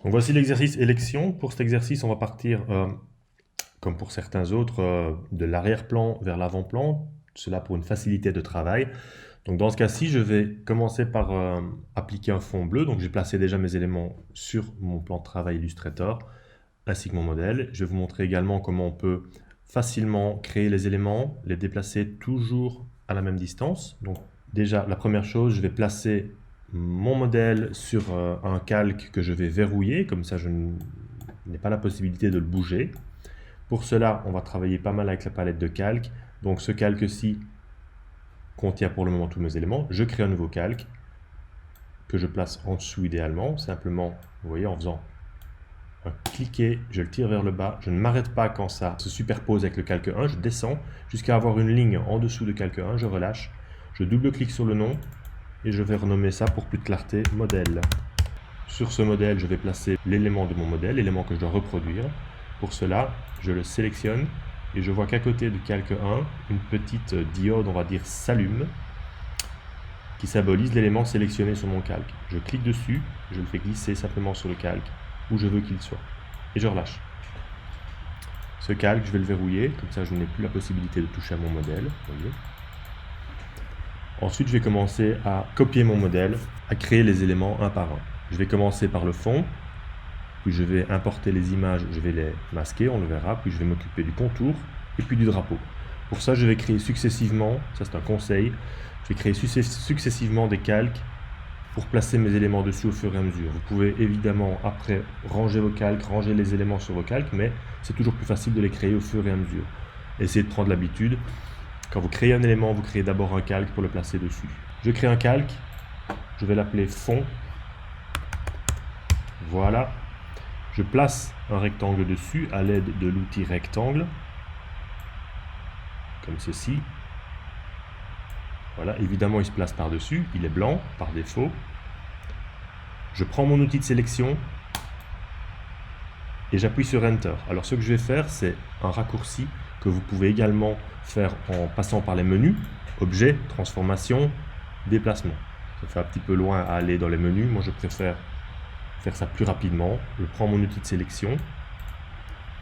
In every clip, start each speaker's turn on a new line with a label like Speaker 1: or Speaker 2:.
Speaker 1: Donc voici l'exercice élection. Pour cet exercice, on va partir, comme pour certains autres, de l'arrière-plan vers l'avant-plan. Cela pour une facilité de travail. Donc dans ce cas-ci, je vais commencer par appliquer un fond bleu. Donc j'ai placé déjà mes éléments sur mon plan de travail Illustrator, ainsi que mon modèle. Je vais vous montrer également comment on peut facilement créer les éléments, les déplacer toujours à la même distance. Donc déjà, la première chose, je vais placer mon modèle sur un calque que je vais verrouiller, comme ça je n'ai pas la possibilité de le bouger. Pour cela, on va travailler pas mal avec la palette de calque. Donc ce calque-ci contient pour le moment tous mes éléments. Je crée un nouveau calque que je place en dessous idéalement, simplement, vous voyez, en faisant un cliquer, je le tire vers le bas. Je ne m'arrête pas quand ça se superpose avec le calque 1, je descends jusqu'à avoir une ligne en dessous de calque 1, je relâche, je double-clique sur le nom et je vais renommer ça pour plus de clarté modèle. Sur ce modèle, je vais placer l'élément de mon modèle, l'élément que je dois reproduire. Pour cela, je le sélectionne et je vois qu'à côté de calque 1, une petite diode, on va dire, s'allume, qui symbolise l'élément sélectionné sur mon calque. Je clique dessus, je le fais glisser simplement sur le calque où je veux qu'il soit et je relâche. Ce calque, je vais le verrouiller, comme ça je n'ai plus la possibilité de toucher à mon modèle. Voyez. Ensuite, je vais commencer à copier mon modèle, à créer les éléments un par un. Je vais commencer par le fond, puis je vais importer les images, je vais les masquer, on le verra, puis je vais m'occuper du contour et puis du drapeau. Pour ça, je vais créer successivement, ça c'est un conseil, je vais créer successivement des calques pour placer mes éléments dessus au fur et à mesure. Vous pouvez évidemment après ranger vos calques, ranger les éléments sur vos calques, mais c'est toujours plus facile de les créer au fur et à mesure. Essayez de prendre l'habitude. Quand vous créez un élément, vous créez d'abord un calque pour le placer dessus. Je crée un calque, je vais l'appeler fond. Voilà. Je place un rectangle dessus à l'aide de l'outil rectangle, comme ceci. Voilà, évidemment il se place par-dessus, il est blanc par défaut. Je prends mon outil de sélection et j'appuie sur Enter. Alors ce que je vais faire, c'est un raccourci que vous pouvez également faire en passant par les menus, Objet, Transformation, Déplacement. Ça fait un petit peu loin à aller dans les menus, moi je préfère faire ça plus rapidement. Je prends mon outil de sélection,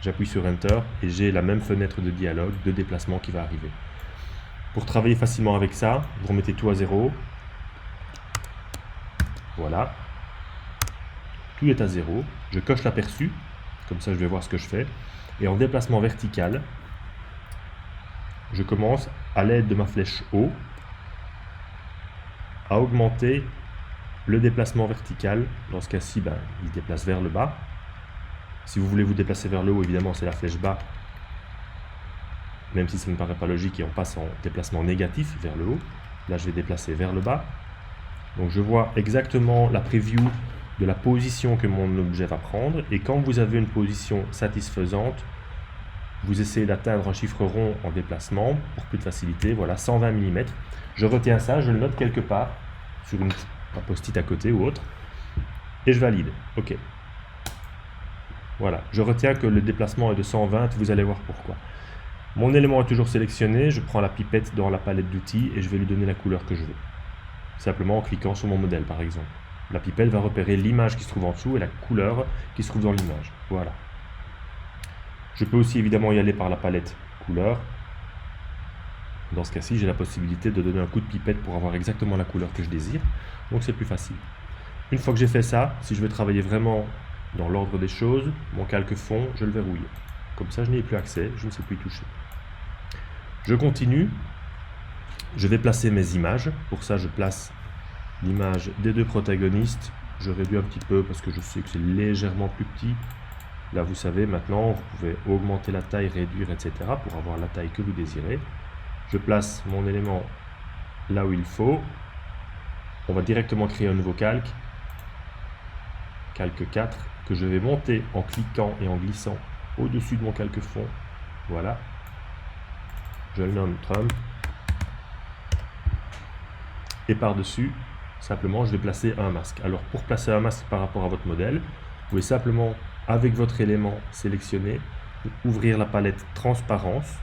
Speaker 1: j'appuie sur Enter et j'ai la même fenêtre de dialogue, de déplacement qui va arriver. Pour travailler facilement avec ça, vous remettez tout à zéro. Voilà. Tout est à zéro. Je coche l'aperçu, comme ça je vais voir ce que je fais. Et en déplacement vertical, je commence à l'aide de ma flèche haut à augmenter le déplacement vertical. Dans ce cas-ci, il se déplace vers le bas. Si vous voulez vous déplacer vers le haut, évidemment c'est la flèche bas, même si ça ne paraît pas logique et on passe en déplacement négatif vers le haut. Là je vais déplacer vers le bas. Donc je vois exactement la preview de la position que mon objet va prendre, et quand vous avez une position satisfaisante, vous essayez d'atteindre un chiffre rond en déplacement pour plus de facilité. Voilà, 120 mm. Je retiens ça, je le note quelque part sur un post-it à côté ou autre et je valide. OK. Voilà, je retiens que le déplacement est de 120, vous allez voir pourquoi. Mon élément est toujours sélectionné, je prends la pipette dans la palette d'outils et je vais lui donner la couleur que je veux. Simplement en cliquant sur mon modèle par exemple. La pipette va repérer l'image qui se trouve en dessous et la couleur qui se trouve dans l'image. Voilà. Je peux aussi évidemment y aller par la palette couleur. Dans ce cas-ci, j'ai la possibilité de donner un coup de pipette pour avoir exactement la couleur que je désire. Donc c'est plus facile. Une fois que j'ai fait ça, si je veux travailler vraiment dans l'ordre des choses, mon calque fond, je le verrouille. Comme ça, je n'y ai plus accès, je ne sais plus y toucher. Je continue. Je vais placer mes images. Pour ça, je place l'image des deux protagonistes. Je réduis un petit peu parce que je sais que c'est légèrement plus petit. Là, vous savez, maintenant, vous pouvez augmenter la taille, réduire, etc. pour avoir la taille que vous désirez. Je place mon élément là où il faut. On va directement créer un nouveau calque. Calque 4, que je vais monter en cliquant et en glissant au-dessus de mon calque fond. Voilà. Je le nomme Trump. Et par-dessus, simplement, je vais placer un masque. Alors, pour placer un masque par rapport à votre modèle, vous pouvez simplement, avec votre élément sélectionné, ouvrir la palette Transparence.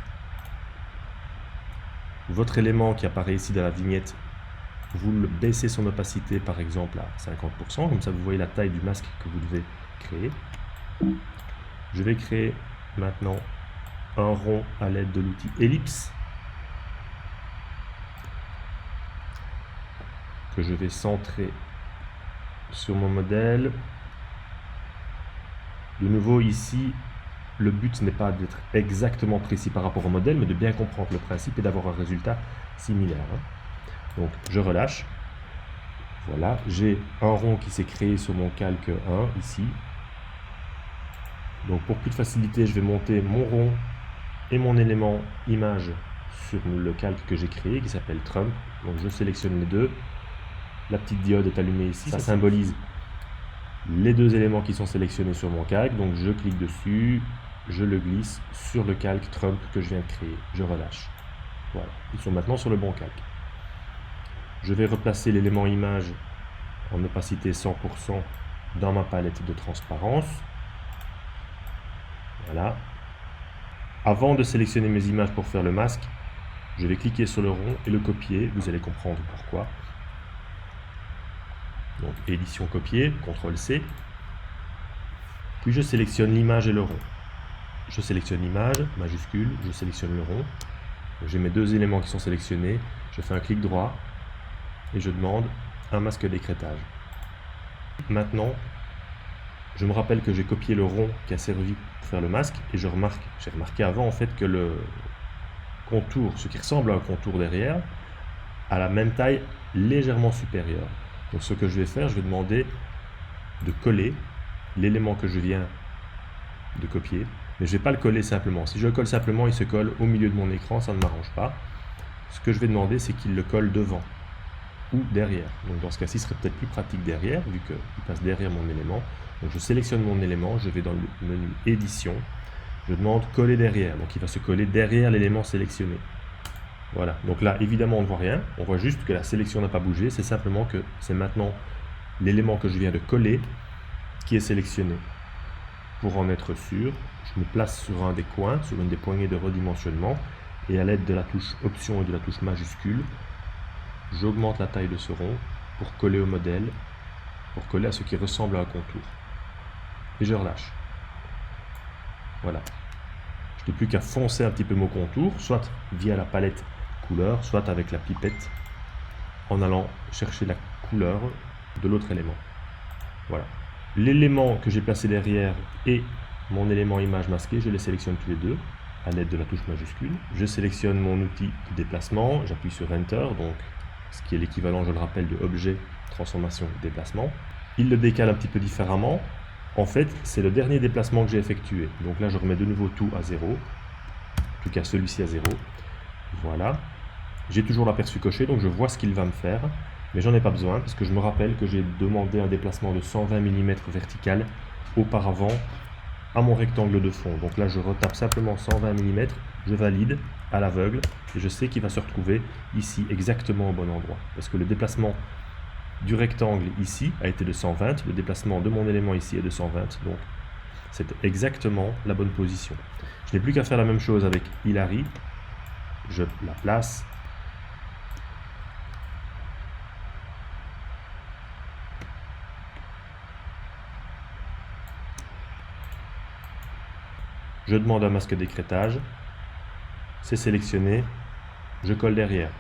Speaker 1: Votre élément qui apparaît ici dans la vignette, vous le baissez son opacité par exemple à 50%, comme ça vous voyez la taille du masque que vous devez créer. Je vais créer maintenant un rond à l'aide de l'outil ellipse que je vais centrer sur mon modèle. De nouveau ici, le but n'est pas d'être exactement précis par rapport au modèle, mais de bien comprendre le principe et d'avoir un résultat similaire. Donc je relâche. Voilà, j'ai un rond qui s'est créé sur mon calque 1 ici. Donc pour plus de facilité, je vais monter mon rond et mon élément image sur le calque que j'ai créé qui s'appelle Trump. Donc je sélectionne les deux. La petite diode est allumée ici, ça symbolise les deux éléments qui sont sélectionnés sur mon calque. Donc je clique dessus, je le glisse sur le calque Trump que je viens de créer. Je relâche. Voilà, ils sont maintenant sur le bon calque. Je vais replacer l'élément image en opacité 100% dans ma palette de transparence. Voilà. Avant de sélectionner mes images pour faire le masque, je vais cliquer sur le rond et le copier. Vous allez comprendre pourquoi. Donc édition copier, CTRL-C. Puis je sélectionne l'image et le rond. Je sélectionne l'image, majuscule, je sélectionne le rond. J'ai mes deux éléments qui sont sélectionnés. Je fais un clic droit et je demande un masque d'écrêtage. Maintenant, je me rappelle que j'ai copié le rond qui a servi pour faire le masque et j'ai remarqué avant en fait que le contour, ce qui ressemble à un contour derrière, a la même taille légèrement supérieure. Donc ce que je vais faire, je vais demander de coller l'élément que je viens de copier, mais je ne vais pas le coller simplement. Si je le colle simplement, il se colle au milieu de mon écran, ça ne m'arrange pas. Ce que je vais demander, c'est qu'il le colle devant ou derrière. Donc dans ce cas-ci, ce serait peut-être plus pratique derrière, vu qu'il passe derrière mon élément. Donc je sélectionne mon élément, je vais dans le menu édition, je demande coller derrière, donc il va se coller derrière l'élément sélectionné. Voilà, donc là évidemment on ne voit rien, on voit juste que la sélection n'a pas bougé, c'est simplement que c'est maintenant l'élément que je viens de coller qui est sélectionné. Pour en être sûr, je me place sur un des coins, sur une des poignées de redimensionnement, et à l'aide de la touche option et de la touche majuscule, j'augmente la taille de ce rond pour coller au modèle, pour coller à ce qui ressemble à un contour. Et je relâche. Voilà. Je n'ai plus qu'à foncer un petit peu mon contour, soit via la palette couleur, soit avec la pipette, en allant chercher la couleur de l'autre élément. Voilà. L'élément que j'ai placé derrière et mon élément image masqué, je les sélectionne tous les deux à l'aide de la touche majuscule. Je sélectionne mon outil de déplacement, j'appuie sur Enter, donc ce qui est l'équivalent, je le rappelle, de objet, transformation, déplacement. Il le décale un petit peu différemment. En fait, c'est le dernier déplacement que j'ai effectué. Donc là, je remets de nouveau tout à 0. En tout cas, celui-ci à 0. Voilà. J'ai toujours l'aperçu coché, donc je vois ce qu'il va me faire. Mais j'en ai pas besoin, parce que je me rappelle que j'ai demandé un déplacement de 120 mm vertical auparavant à mon rectangle de fond. Donc là, je retape simplement 120 mm, je valide à l'aveugle, et je sais qu'il va se retrouver ici, exactement au bon endroit. Parce que le déplacement du rectangle ici a été de 120, le déplacement de mon élément ici est de 120, donc c'est exactement la bonne position. Je n'ai plus qu'à faire la même chose avec Hilary, je la place, je demande un masque d'écrêtage, c'est sélectionné, je colle derrière,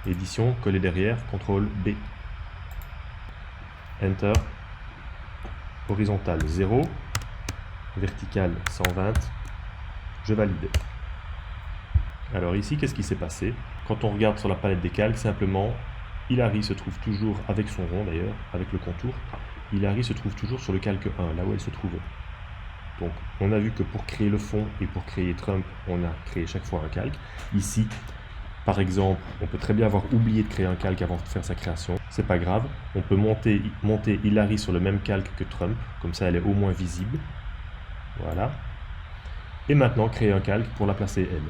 Speaker 1: édition, coller derrière, CTRL B. Enter, horizontal 0, vertical 120, je valide. Alors ici, qu'est-ce qui s'est passé? Quand on regarde sur la palette des calques, simplement, Hilary se trouve toujours, avec son rond d'ailleurs, avec le contour, Hilary se trouve toujours sur le calque 1, là où elle se trouvait. Donc on a vu que pour créer le fond et pour créer Trump, on a créé chaque fois un calque. Ici, par exemple, on peut très bien avoir oublié de créer un calque avant de faire sa création. C'est pas grave. On peut monter Hilary sur le même calque que Trump. Comme ça, elle est au moins visible. Voilà. Et maintenant, créer un calque pour la placer elle.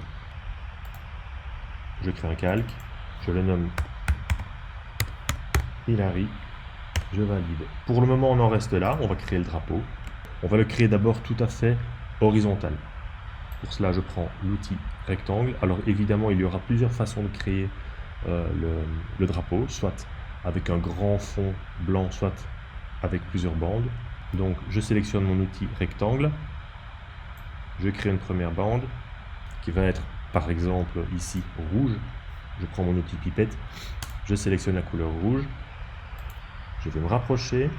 Speaker 1: Je crée un calque. Je le nomme Hilary. Je valide. Pour le moment, on en reste là. On va créer le drapeau. On va le créer d'abord tout à fait horizontal. Pour cela, je prends l'outil rectangle. Alors évidemment, il y aura plusieurs façons de créer le drapeau, soit avec un grand fond blanc, soit avec plusieurs bandes. Donc je sélectionne mon outil rectangle, je crée une première bande qui va être par exemple ici rouge. Je prends mon outil pipette, je sélectionne la couleur rouge, je vais me rapprocher.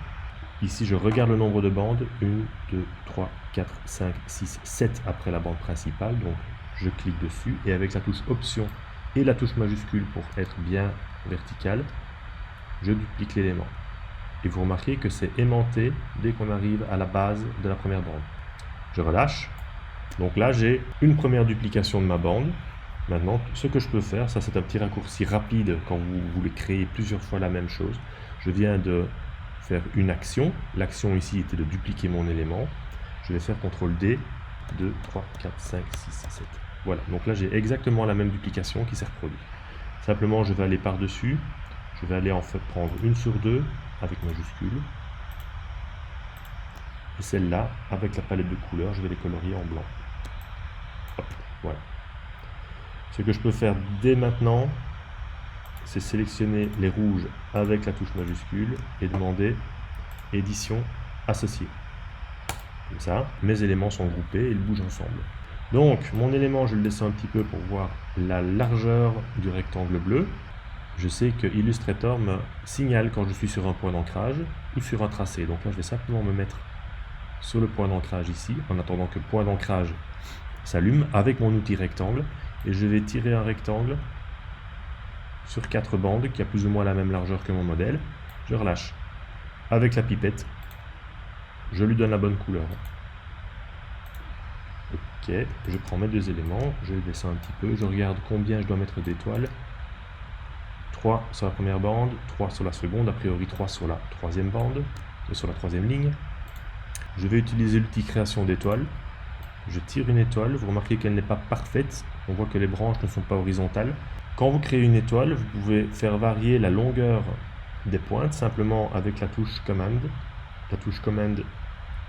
Speaker 1: Ici je regarde le nombre de bandes, 1, 2, 3, 4, 5, 6, 7 après la bande principale, donc je clique dessus et avec la touche option et la touche majuscule pour être bien vertical, je duplique l'élément. Et vous remarquez que c'est aimanté dès qu'on arrive à la base de la première bande. Je relâche. Donc là, j'ai une première duplication de ma bande. Maintenant, ce que je peux faire, ça c'est un petit raccourci rapide quand vous voulez créer plusieurs fois la même chose. Je viens de faire une action. L'action ici était de dupliquer mon élément. Je vais faire CTRL D, 2, 3, 4, 5, 6, 7. Voilà, donc là j'ai exactement la même duplication qui s'est reproduite. Simplement, je vais aller par-dessus. Je vais aller en fait prendre une sur deux avec majuscule. Et celle-là, avec la palette de couleurs, je vais les colorier en blanc. Hop, voilà. Ce que je peux faire dès maintenant, c'est sélectionner les rouges avec la touche majuscule et demander édition associée. Comme ça, mes éléments sont groupés et ils bougent ensemble. Donc, mon élément, je le descends un petit peu pour voir la largeur du rectangle bleu. Je sais que Illustrator me signale quand je suis sur un point d'ancrage ou sur un tracé. Donc là, je vais simplement me mettre sur le point d'ancrage ici, en attendant que le point d'ancrage s'allume avec mon outil rectangle. Et je vais tirer un rectangle sur 4 bandes qui a plus ou moins la même largeur que mon modèle. Je relâche. Avec la pipette, je lui donne la bonne couleur. Ok, je prends mes deux éléments, je les descends un petit peu, je regarde combien je dois mettre d'étoiles. 3 sur la première bande, 3 sur la seconde, a priori 3 sur la troisième bande, sur la troisième ligne. Je vais utiliser l'outil création d'étoiles. Je tire une étoile, vous remarquez qu'elle n'est pas parfaite, on voit que les branches ne sont pas horizontales. Quand vous créez une étoile, vous pouvez faire varier la longueur des pointes simplement avec la touche Command. La touche Command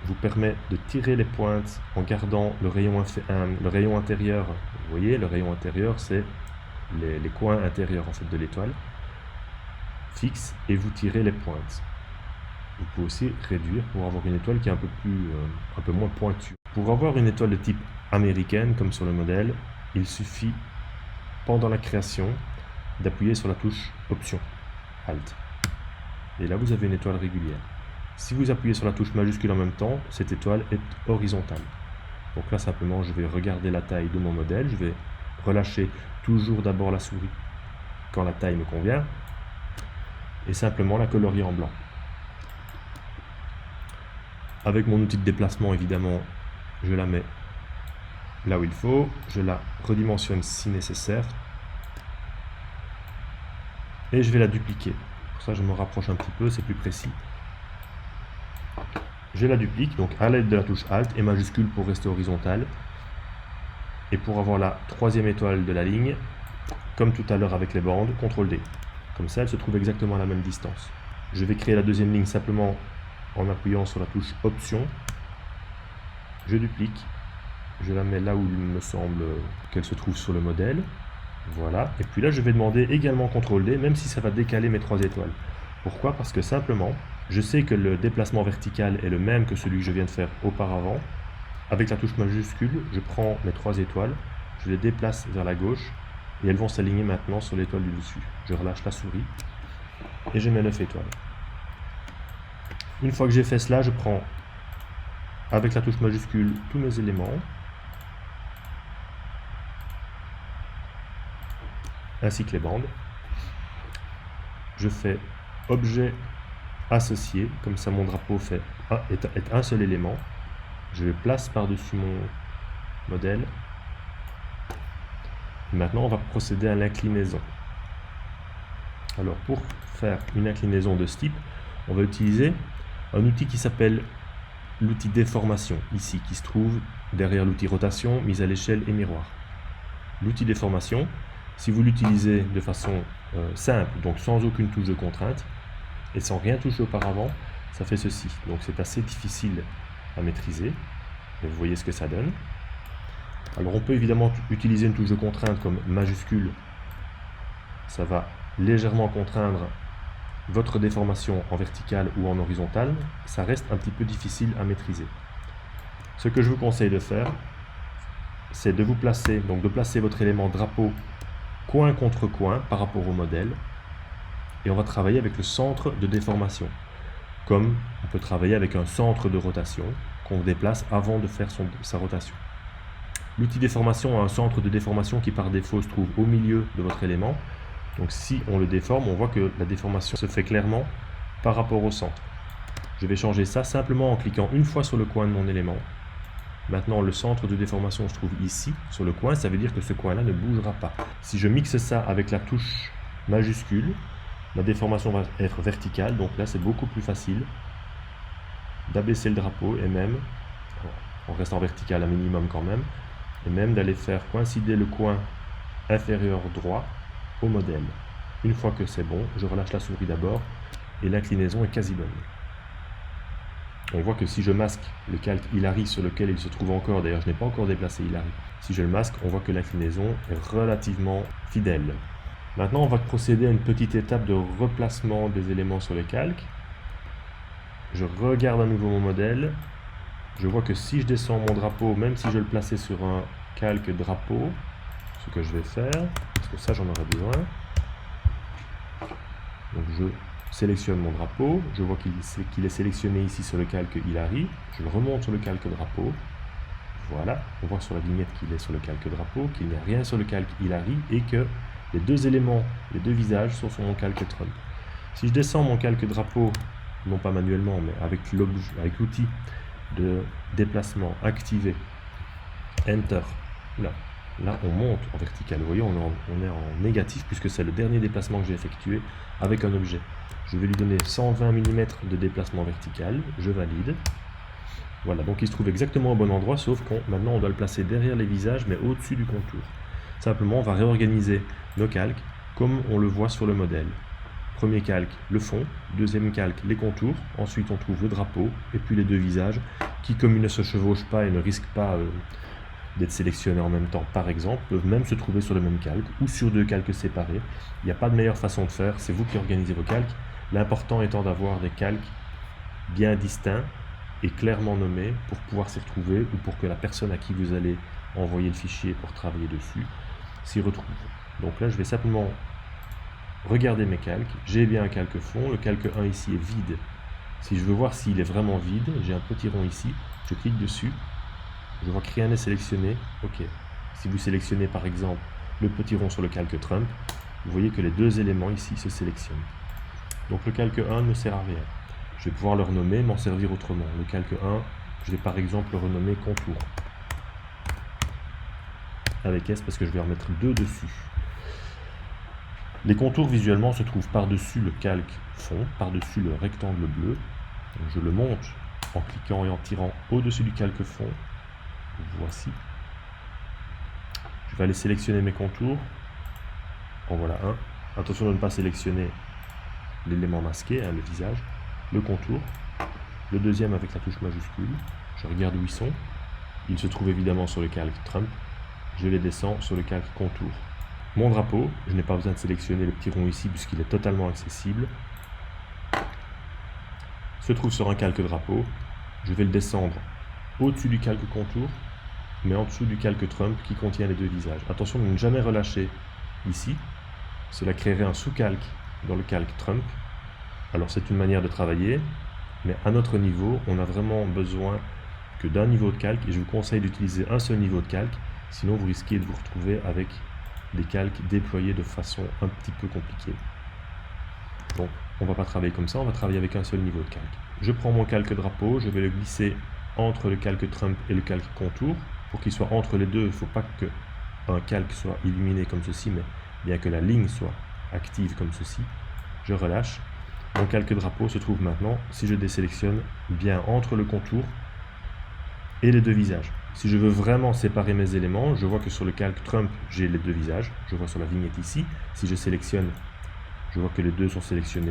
Speaker 1: vous permet de tirer les pointes en gardant le rayon intérieur. Vous voyez, le rayon intérieur, c'est les coins intérieurs en fait, de l'étoile. Fixe et vous tirez les pointes. Vous pouvez aussi réduire pour avoir une étoile qui est un peu moins pointue. Pour avoir une étoile de type américaine, comme sur le modèle, il suffit, pendant la création, d'appuyer sur la touche Option, Alt. Et là, vous avez une étoile régulière. Si vous appuyez sur la touche majuscule en même temps, cette étoile est horizontale. Donc là, simplement, je vais regarder la taille de mon modèle. Je vais relâcher toujours d'abord la souris quand la taille me convient. Et simplement la colorier en blanc. Avec mon outil de déplacement, évidemment, je la mets là où il faut. Je la redimensionne si nécessaire. Et je vais la dupliquer. Pour ça, je me rapproche un petit peu, c'est plus précis. Je la duplique, donc à l'aide de la touche Alt et majuscule pour rester horizontale. Et pour avoir la troisième étoile de la ligne, comme tout à l'heure avec les bandes, CTRL D. Comme ça, elle se trouve exactement à la même distance. Je vais créer la deuxième ligne simplement en appuyant sur la touche Option. Je duplique. Je la mets là où il me semble qu'elle se trouve sur le modèle. Voilà. Et puis là, je vais demander également CTRL D, même si ça va décaler mes 3 étoiles. Pourquoi? Parce que simplement, je sais que le déplacement vertical est le même que celui que je viens de faire auparavant. Avec la touche majuscule, je prends mes 3 étoiles, je les déplace vers la gauche et elles vont s'aligner maintenant sur l'étoile du dessus. Je relâche la souris et j'ai mes 9 étoiles. Une fois que j'ai fait cela, je prends avec la touche majuscule tous mes éléments, ainsi que les bandes. Je fais objet associé, comme ça mon drapeau est un seul élément. Je le place par-dessus mon modèle. Et maintenant, on va procéder à l'inclinaison. Alors, pour faire une inclinaison de ce type, on va utiliser un outil qui s'appelle l'outil déformation, ici, qui se trouve derrière l'outil rotation, mise à l'échelle et miroir. L'outil déformation, si vous l'utilisez de façon simple, donc sans aucune touche de contrainte, et sans rien toucher auparavant, ça fait ceci. Donc c'est assez difficile à maîtriser, mais vous voyez ce que ça donne. Alors on peut évidemment utiliser une touche de contrainte comme majuscule, ça va légèrement contraindre votre déformation en verticale ou en horizontale, ça reste un petit peu difficile à maîtriser. Ce que je vous conseille de faire, c'est de vous placer, donc de placer votre élément drapeau coin contre coin par rapport au modèle, et on va travailler avec le centre de déformation, comme on peut travailler avec un centre de rotation qu'on déplace avant de faire sa rotation. L'outil déformation a un centre de déformation qui par défaut se trouve au milieu de votre élément. Donc si on le déforme, on voit que la déformation se fait clairement par rapport au centre. Je vais changer ça simplement en cliquant une fois sur le coin de mon élément. Maintenant, le centre de déformation se trouve ici, sur le coin, ça veut dire que ce coin-là ne bougera pas. Si je mixe ça avec la touche majuscule, la déformation va être verticale, donc là c'est beaucoup plus facile d'abaisser le drapeau et même, on reste en vertical un minimum quand même, et même d'aller faire coïncider le coin inférieur droit au modèle. Une fois que c'est bon, je relâche la souris d'abord et l'inclinaison est quasi bonne. On voit que si je masque le calque Hilary sur lequel il se trouve encore, d'ailleurs je n'ai pas encore déplacé Hilary, si je le masque, on voit que l'inclinaison est relativement fidèle. Maintenant on va procéder à une petite étape de replacement des éléments sur le calque. Je regarde à nouveau mon modèle. Je vois que si je descends mon drapeau, même si je le plaçais sur un calque drapeau, ce que je vais faire, parce que ça j'en aurai besoin. Donc je sélectionne mon drapeau, je vois qu'il est sélectionné ici sur le calque Hilary, je le remonte sur le calque drapeau. Voilà, on voit sur la vignette qu'il est sur le calque drapeau, qu'il n'y a rien sur le calque Hilary et que les deux éléments, les deux visages sont sur mon calque Trump. Si je descends mon calque drapeau, non pas manuellement, mais avec l'outil de déplacement activé, Enter, là on monte en vertical. Vous voyez, on est en négatif puisque c'est le dernier déplacement que j'ai effectué avec un objet. Je vais lui donner 120 mm de déplacement vertical, je valide. Voilà, donc il se trouve exactement au bon endroit, sauf que maintenant on doit le placer derrière les visages, mais au-dessus du contour. Simplement, on va réorganiser nos calques comme on le voit sur le modèle. Premier calque, le fond. Deuxième calque, les contours. Ensuite, on trouve le drapeau et puis les deux visages qui, comme ils ne se chevauchent pas et ne risquent pas d'être sélectionnés en même temps, par exemple, peuvent même se trouver sur le même calque ou sur deux calques séparés. Il n'y a pas de meilleure façon de faire, c'est vous qui organisez vos calques. L'important étant d'avoir des calques bien distincts et clairement nommés pour pouvoir s'y retrouver ou pour que la personne à qui vous allez envoyer le fichier pour travailler dessus s'y retrouve. Donc là, je vais simplement regarder mes calques. J'ai bien un calque fond, le calque 1 ici est vide. Si je veux voir s'il est vraiment vide, j'ai un petit rond ici, je clique dessus, je vois que rien n'est sélectionné, ok. Si vous sélectionnez par exemple le petit rond sur le calque Trump, vous voyez que les deux éléments ici se sélectionnent. Donc le calque 1 ne sert à rien. Je vais pouvoir le renommer, m'en servir autrement. Le calque 1, je vais par exemple le renommer contour. Avec S parce que je vais en mettre deux dessus. Les contours visuellement se trouvent par-dessus le calque fond, par-dessus le rectangle bleu. Donc je le monte en cliquant et en tirant au-dessus du calque fond. Voici. Je vais aller sélectionner mes contours. En voilà un. Attention de ne pas sélectionner l'élément masqué, le visage, le contour. Le deuxième avec la touche majuscule. Je regarde où ils sont. Ils se trouvent évidemment sur le calque Trump. Je les descends sur le calque contour. Mon drapeau, je n'ai pas besoin de sélectionner le petit rond ici puisqu'il est totalement accessible. Se trouve sur un calque drapeau. Je vais le descendre au-dessus du calque contour, mais en dessous du calque Trump qui contient les deux visages. Attention de ne jamais relâcher ici. Cela créerait un sous-calque dans le calque Trump. Alors c'est une manière de travailler, mais à notre niveau, on a vraiment besoin que d'un niveau de calque, et je vous conseille d'utiliser un seul niveau de calque, sinon vous risquez de vous retrouver avec des calques déployés de façon un petit peu compliquée. Donc on ne va pas travailler comme ça, on va travailler avec un seul niveau de calque. Je prends mon calque drapeau, je vais le glisser entre le calque Trump et le calque contour. Pour qu'il soit entre les deux, il ne faut pas qu'un calque soit illuminé comme ceci, mais bien que la ligne soit active comme ceci. Je relâche. Mon calque drapeau se trouve maintenant, si je désélectionne, bien entre le contour et les deux visages. Si je veux vraiment séparer mes éléments, je vois que sur le calque Trump, j'ai les deux visages. Je vois sur la vignette ici. Si je sélectionne, je vois que les deux sont sélectionnés.